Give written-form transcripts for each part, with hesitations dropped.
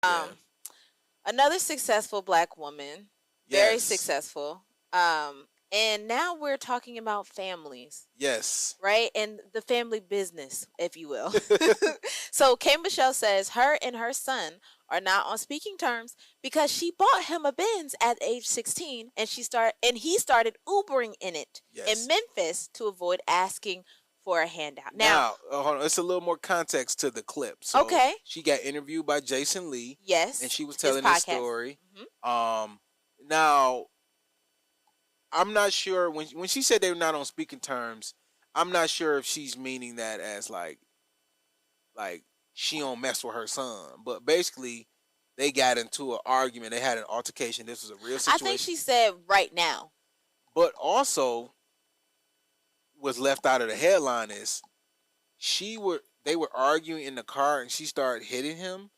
Yeah. Another successful Black woman, very Yes. successful. And now we're talking about families, Yes. right? And the family business, if you will. So K Michelle says her and her son are not on speaking terms because she bought him a Benz at age 16 and he started Ubering in it in Yes. Memphis to avoid asking for a handout. Now, Now, hold on. It's a little more context to the clip. So okay, she got interviewed by Jason Lee, yes, and she was his telling this podcast. story. Mhm. Now I'm not sure when she said they were not on speaking terms. I'm not sure if she's meaning that as like she don't mess with her son, but basically they got into an argument. They had an altercation. This was a real I think situation, she said right now. but also was left out of the headline is they were arguing in the car and she started hitting him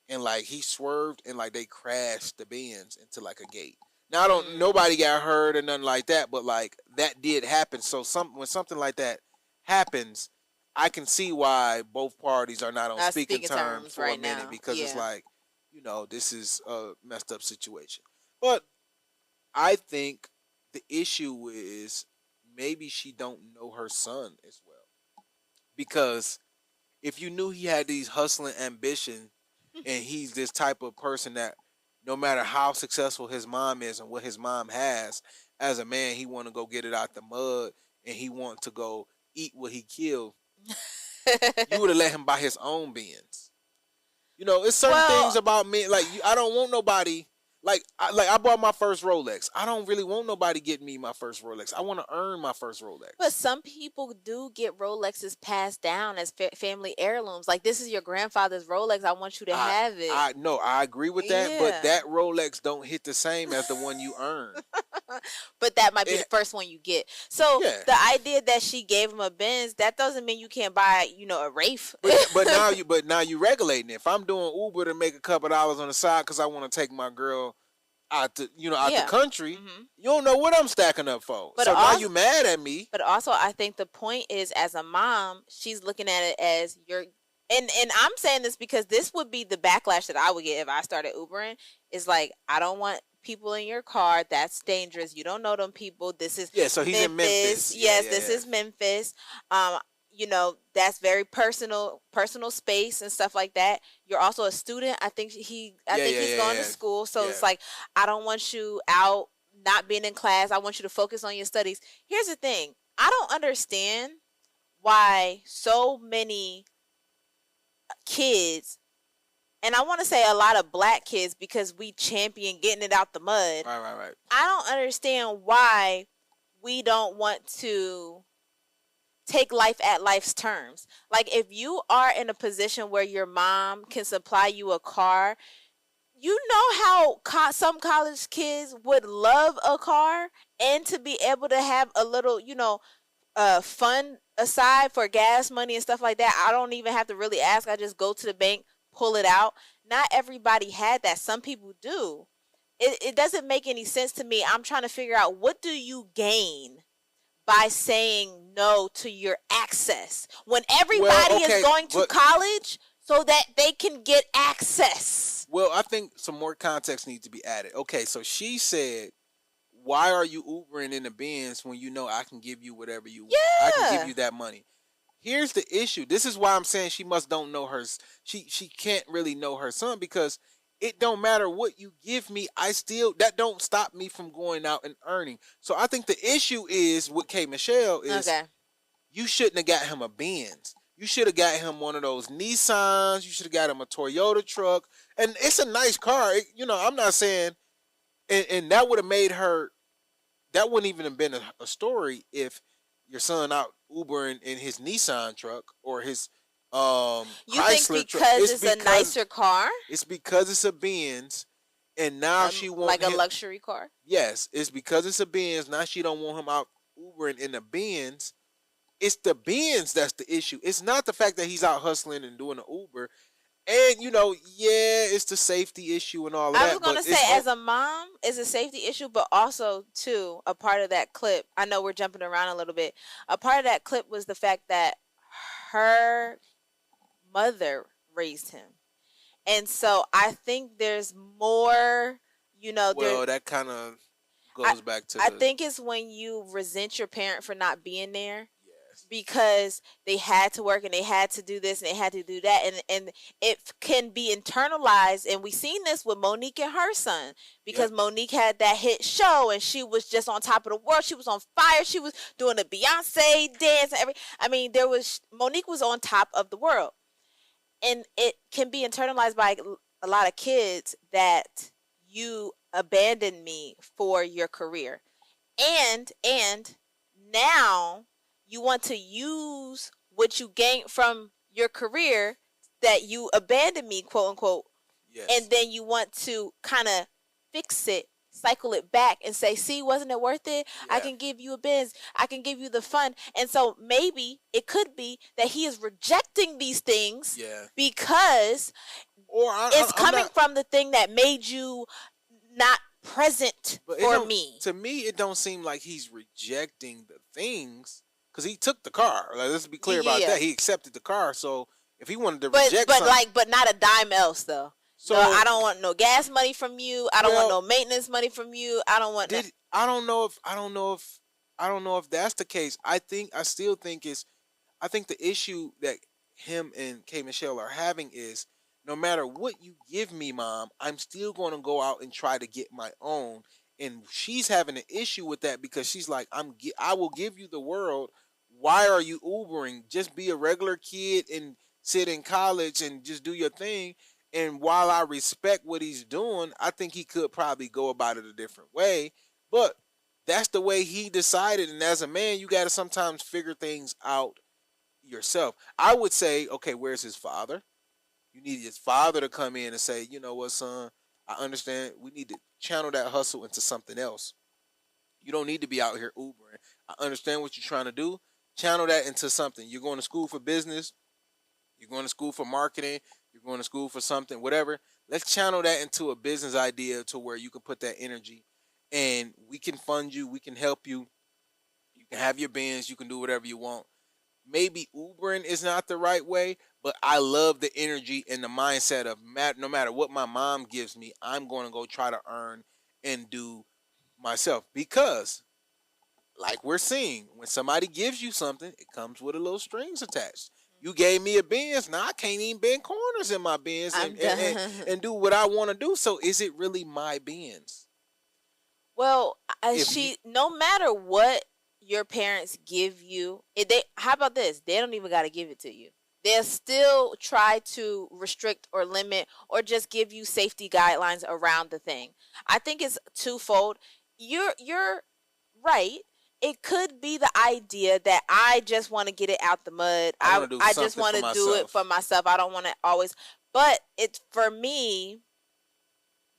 and like he swerved and like they crashed the Benz into like a gate. Now nobody got hurt or nothing like that, but like that did happen. So when something like that happens, I can see why both parties are not on speaking terms for right a minute now. because it's Yeah. like, this is a messed up situation. But I think the issue is maybe she don't know her son as well. Because if you knew he had these hustling ambition and he's this type of person that no matter how successful his mom is and what his mom has, as a man he want to go get it out the mud and he want to go eat what he killed, you would have let him buy his own Benz. It's certain things about me like I don't want nobody like I bought my first Rolex. I don't really want nobody getting me my first Rolex. I want to earn my first Rolex. But some people do get Rolexes passed down as family heirlooms. Like, this is your grandfather's Rolex. I want you to have it. I agree with that, but that Rolex don't hit the same as the one you earn. But that might be the first one you get. So the idea that she gave him a Benz, that doesn't mean you can't buy, a Wraith. But now you regulating it. If I'm doing Uber to make a couple dollars on the side because I want to take my girl out the country, you don't know what I'm stacking up for. But so now you mad at me. But also, I think the point is, as a mom, she's looking at it as and I'm saying this because this would be the backlash that I would get if I started Ubering. Is like, I don't want people in your car. That's dangerous. You don't know them people. This is so he's in Memphis. Yes, this is Memphis. That's very personal space and stuff like that. You're also a student. I think he's going to school. So it's like, I don't want you out not being in class. I want you to focus on your studies. Here's the thing. I don't understand why so many kids, and I want to say a lot of Black kids, because we champion getting it out the mud. Right. I don't understand why we don't want to take life at life's terms. Like, if you are in a position where your mom can supply you a car, you know how some college kids would love a car and to be able to have a little, fun aside for gas money and stuff like that. I don't even have to really ask. I just go to the bank, pull it out. Not everybody had that. Some people do. It doesn't make any sense to me. I'm trying to figure out, what do you gain by saying no to your access when everybody is going to college so that they can get access? Well, I think some more context needs to be added. Okay, so she said, why are you Ubering in the Benz when you know I can give you whatever you want? I can give you that money. Here's the issue. This is why I'm saying she must don't know her. She can't really know her son, because it don't matter what you give me. That don't stop me from going out and earning. So I think the issue is with K Michelle is, you shouldn't have got him a Benz. You should have got him one of those Nissans. You should have got him a Toyota truck. And it's a nice car. I'm not saying, and that would have made her, that wouldn't even have been a story if your son out Ubering in his Nissan truck or his you Chrysler think truck. It's a nicer car? It's because it's a Benz, and now she wants like a luxury car. Yes, it's because it's a Benz. Now she don't want him out Ubering in the Benz. It's the Benz that's the issue. It's not the fact that he's out hustling and doing the Uber. And, it's the safety issue and all of that. I was going to say, as a mom, it's a safety issue, but also, too, a part of that clip, I know we're jumping around a little bit. A part of that clip was the fact that her mother raised him. And so I think there's more, Well, that kind of I, goes back to I the think it's when you resent your parent for not being there yes. because they had to work and they had to do this and they had to do that, and it can be internalized. And we seen this with Monique and her son, because Yep. Monique had that hit show and she was just on top of the world. She was on fire. She was doing the Beyonce dance and there was Monique was on top of the world. And it can be internalized by a lot of kids that you abandoned me for your career, and now you want to use what you gained from your career that you abandoned me, quote unquote, Yes. and then you want to kind of fix it, cycle it back and say, see, wasn't it worth it? Yeah. I can give you a Benz. I can give you the fun. And so maybe it could be that he is rejecting these things because it's coming from the thing that made you not present for me. To me, it don't seem like he's rejecting the things, because he took the car. Like, let's be clear about that. He accepted the car. So if he wanted to reject something, but not a dime else though. So no, I don't want no gas money from you. I don't want no maintenance money from you. I don't want. I don't know if that's the case. I still think I think the issue that him and K Michelle are having is, no matter what you give me, Mom, I'm still going to go out and try to get my own. And she's having an issue with that because she's like, I will give you the world. Why are you Ubering? Just be a regular kid and sit in college and just do your thing. And while I respect what he's doing, I think he could probably go about it a different way. But that's the way he decided. And as a man, you got to sometimes figure things out yourself. I would say, okay, where's his father? You need his father to come in and say, you know what, son, I understand. We need to channel that hustle into something else. You don't need to be out here Ubering. I understand what you're trying to do. Channel that into something. You're going to school for business. You're going to school for marketing. You're going to school for something, whatever. Let's channel that into a business idea to where you can put that energy, and we can fund you. We can help you. You can have your Benz. You can do whatever you want. Maybe Ubering is not the right way, but I love the energy and the mindset of no matter what my mom gives me, I'm going to go try to earn and do myself. Because, like we're seeing, when somebody gives you something, it comes with a little strings attached. You gave me a Benz, now I can't even bend corners in my Benz and do what I want to do. So is it really my Benz? Well, no matter what your parents give you, how about this? They don't even got to give it to you. They'll still try to restrict or limit or just give you safety guidelines around the thing. I think it's twofold. You're right. It could be the idea that I just want to get it out the mud. I just want to do it for myself. I don't want to always. But for me,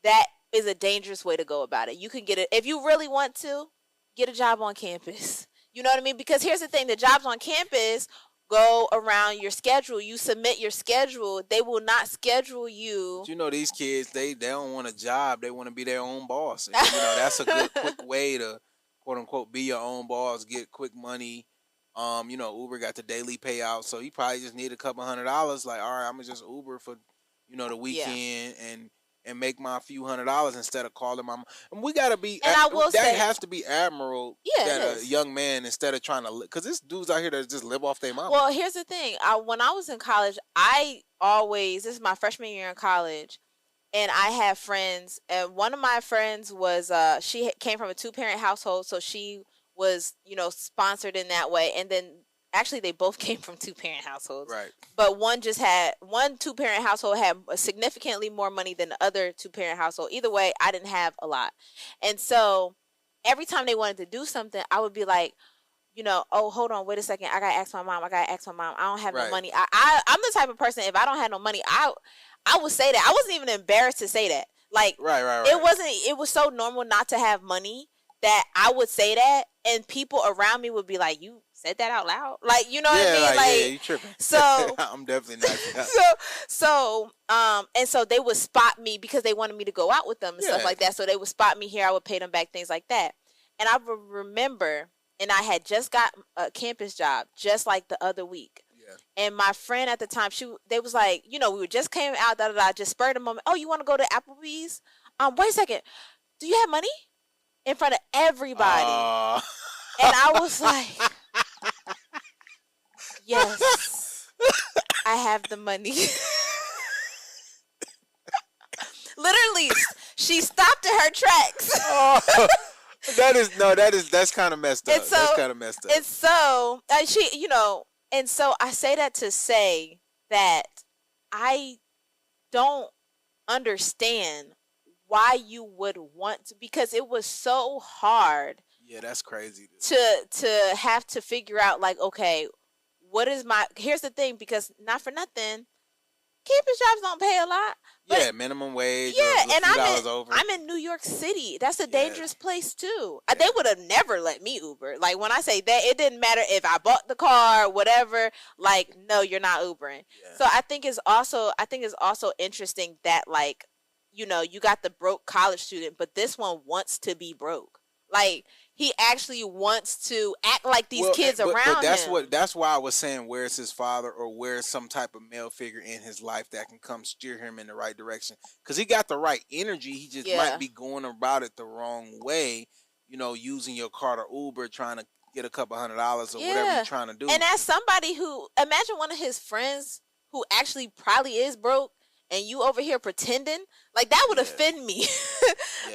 that is a dangerous way to go about it. You can get it if you really want to. Get a job on campus. You know what I mean? Because here's the thing: the jobs on campus go around your schedule. You submit your schedule. They will not schedule you. But you know, these kids, they don't want a job. They want to be their own boss. And, that's a good, quick way to, quote unquote, be your own boss, get quick money. Uber got the daily payout, so you probably just need a couple $100. Like, all right, I'm gonna just Uber for, the weekend and make my few $100 instead of calling my mom. And we gotta be. And I will say that has to be admirable. Yeah, that a young man, instead of trying to, because there's dudes out here that just live off their mom. Well, here's the thing. When I was in college, this is my freshman year in college, and I had friends, and one of my friends was she came from a 2-parent household, so she was sponsored in that way, and then actually they both came from 2-parent households, right? But one 2-parent household had significantly more money than the other 2-parent household. Either way, I didn't have a lot, and so every time they wanted to do something, I would be like, oh, hold on, wait a second, I gotta ask my mom. I don't have no money. I'm the type of person, if I don't have no money, I would say that. I wasn't even embarrassed to say that. Like, right. It was so normal not to have money that I would say that, and people around me would be like, "You said that out loud?" Like, you know what I mean? Like, you tripping. So I'm definitely not. And so they would spot me because they wanted me to go out with them and stuff like that. So they would spot me here. I would pay them back, things like that. And I remember, and I had just got a campus job just like the other week. And my friend at the time, they was like, we were just came out, just spurred a moment. Oh, you want to go to Applebee's? Wait a second. Do you have money? In front of everybody. And I was like, yes, I have the money. Literally, she stopped in her tracks. That's kind of messed up. That's kind of messed up. And so and so I say that to say that I don't understand why you would want to, because it was so hard. Yeah, that's crazy. To have to figure out, like, okay, here's the thing, because not for nothing, campus jobs don't pay a lot. Yeah, minimum wage. Yeah, and over. I'm in New York City. That's a dangerous place too. Yeah. They would have never let me Uber. Like, when I say that, it didn't matter if I bought the car, whatever. Like, no, you're not Ubering. Yeah. So I think it's also interesting that, like, you got the broke college student, but this one wants to be broke. Like, he actually wants to act like these kids around him. That's why I was saying, where's his father, or where's some type of male figure in his life that can come steer him in the right direction? Because he got the right energy. He just might be going about it the wrong way. Using your car to Uber, trying to get a couple $100 or whatever you're trying to do. And as somebody who, imagine one of his friends who actually probably is broke, and you over here pretending, like, that would offend me.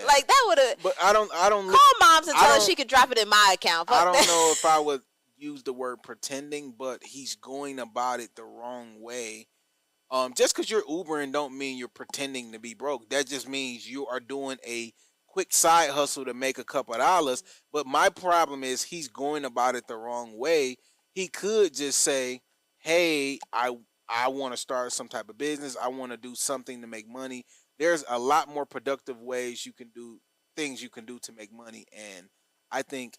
Like, that would have. But I don't call moms and tell her she could drop it in my account. I don't know if I would use the word pretending, but he's going about it the wrong way. Just because you're Ubering don't mean you're pretending to be broke. That just means you are doing a quick side hustle to make a couple of dollars. But my problem is he's going about it the wrong way. He could just say, hey, I want to start some type of business. I want to do something to make money. There's a lot more productive ways things you can do to make money. And I think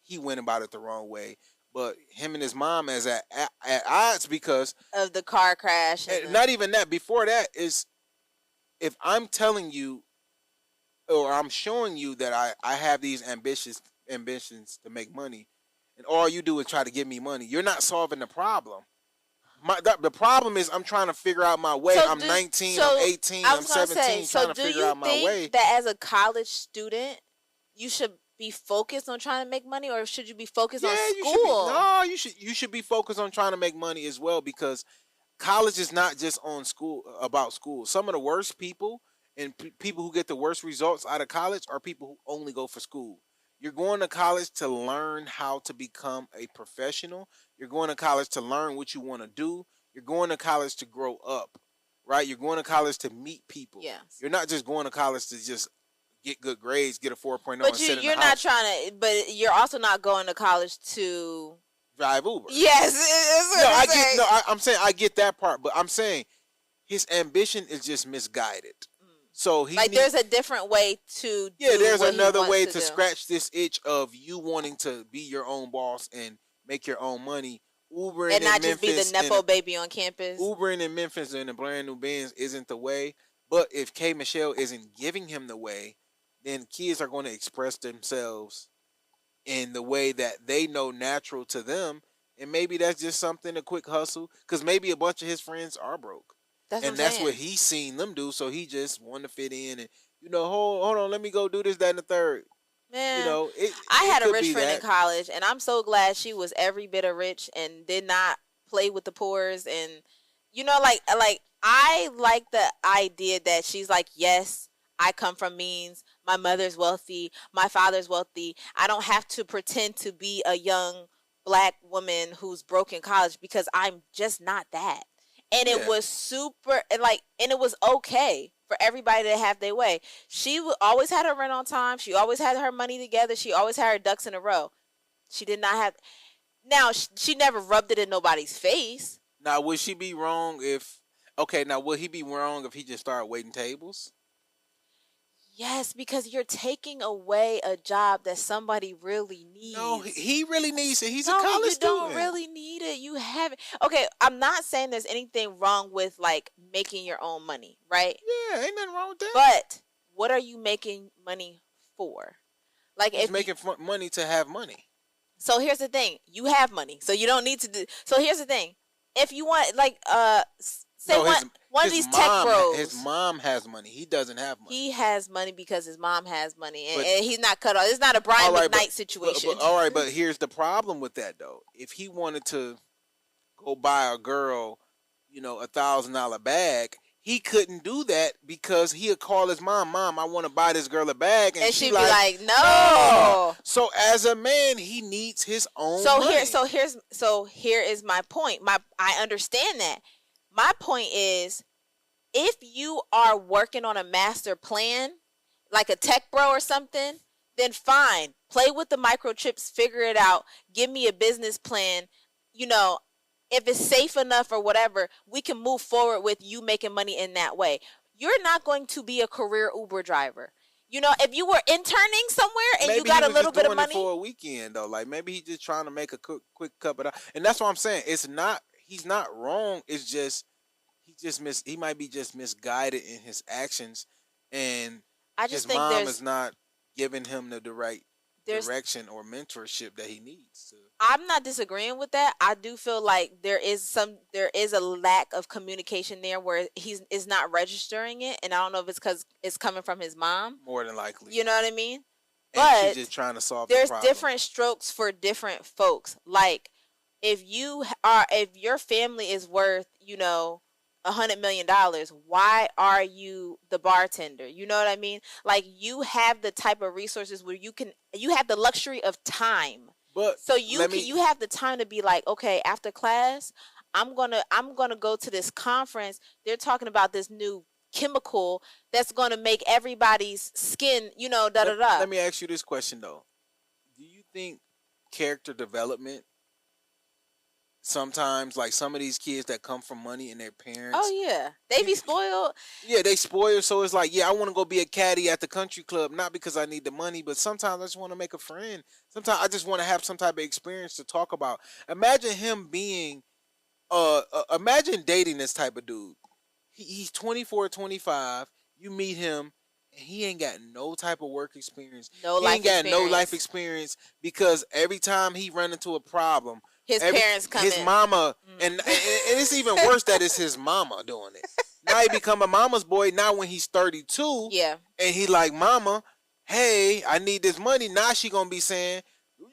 he went about it the wrong way. But him and his mom is at odds because of the car crash. Not even that. Before that is, if I'm telling you, or I'm showing you that I have these ambitions to make money, and all you do is try to give me money, you're not solving the problem. The problem is I'm trying to figure out my way. I'm 19, I'm 18, I'm 17, trying to figure out my way. So do you think that as a college student, you should be focused on trying to make money, or should you be focused on school? You should be focused on trying to make money as well, because college is not just about school. Some of the worst people and people who get the worst results out of college are people who only go for school. You're going to college to learn how to become a professional. You're going to college to learn what you want to do. You're going to college to grow up, right? You're going to college to meet people. Yes. You're not just going to college to just get good grades, get a 4.0, but and sit in the you're house. not trying to. But you're also not going to college to drive Uber. Yes. I'm saying I get that part, but I'm saying his ambition is just misguided. So there's a different way to there's another way to scratch this itch of you wanting to be your own boss and make your own money. Ubering and not in just be the Nepo baby on campus. Ubering in Memphis in a brand new Benz isn't the way. But if K. Michelle isn't giving him the way, then kids are going to express themselves in the way that they know natural to them. And maybe that's just a quick hustle. Because maybe a bunch of his friends are broke. That's what he's seen them do, so he just wanted to fit in and hold on, let me go do this, that, and the third. Man, I had a rich friend in college, and I'm so glad she was every bit of rich and did not play with the poors. And like I like the idea that she's like, yes, I come from means. My mother's wealthy. My father's wealthy. I don't have to pretend to be a young Black woman who's broke in college because I'm just not that. And it was super, and it was okay for everybody to have their way. She always had her rent on time. She always had her money together. She always had her ducks in a row. She did not have. Now, she never rubbed it in nobody's face. Now, would she be wrong if? Okay, now would he be wrong if he just started waiting tables? Yes, because you're taking away a job that somebody really needs. No, he really needs it. He's a college student. You don't really need it. You have it. Okay, I'm not saying there's anything wrong with making your own money, right? Yeah, ain't nothing wrong with that. But what are you making money for? He's making money to have money. So here's the thing: you have money, so you don't need to do. So here's the thing: if you want, like, say No, one of these tech bros, his mom has money. He doesn't have money. he has money because his mom has money, and, But- and he's not cut off. It's not a Brian McKnight situation. All right, but here's the problem with that though. If he wanted to go buy a girl, $1,000 bag, he couldn't do that because he'd call his mom, "Mom, I want to buy this girl a bag," and she'd be like, "No." So as a man, he needs his own money. Here is my point. I understand that. My point is, if you are working on a master plan, like a tech bro or something, then fine. Play with the microchips, figure it out. Give me a business plan. If it's safe enough or whatever, we can move forward with you making money in that way. You're not going to be a career Uber driver. If you were interning somewhere and maybe you got a little bit of money, it for a weekend though, like maybe he's just trying to make a quick cup of that. And that's what I'm saying. He's not wrong. It's just he might be just misguided in his actions, and his mom is not giving him the right direction or mentorship that he needs to. I'm not disagreeing with that. I do feel like there is a lack of communication there where he is not registering it, and I don't know if it's because it's coming from his mom. More than likely. You know what I mean? And but she's just trying to solve the problem. There's different strokes for different folks. Like if your family is worth, $100 million, why are you the bartender? You know what I mean? Like you have the type of resources where you have the luxury of time. But so you have the time to be like, okay, after class, I'm gonna go to this conference. They're talking about this new chemical that's gonna make everybody's skin, Let me ask you this question though. Do you think character development sometimes, like some of these kids that come from money and their parents, oh yeah, they be spoiled. Yeah, they spoiled. So it's like, I want to go be a caddy at the country club, not because I need the money, but sometimes I just want to make a friend. Sometimes I just want to have some type of experience to talk about. Imagine him being, imagine dating this type of dude. He's 24, 25. You meet him, and he ain't got no type of work experience. No life experience because every time he run into a problem, parents come his mama, and it's even worse that it's his mama doing it. Now he become a mama's boy. Now when he's 32, and he like, "Mama, hey, I need this money." Now she gonna be saying,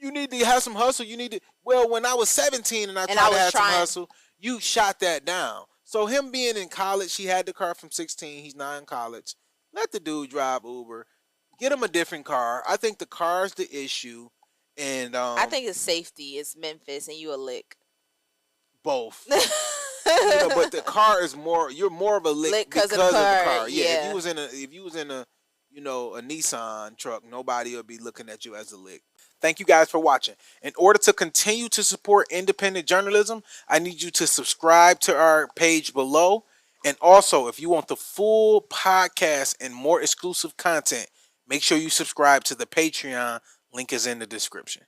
"You need to have some hustle. You need to." Well, when I was 17 and I tried to have some hustle, you shot that down. So him being in college, he had the car from 16. He's not in college. Let the dude drive Uber. Get him a different car. I think the car's the issue. And I think it's safety. It's Memphis, and you a lick. Both. But the car is more. You're more of a lick because of the car. Yeah. If you was in a Nissan truck, nobody would be looking at you as a lick. Thank you guys for watching. In order to continue to support independent journalism, I need you to subscribe to our page below. And also, if you want the full podcast and more exclusive content, make sure you subscribe to the Patreon. Link is in the description.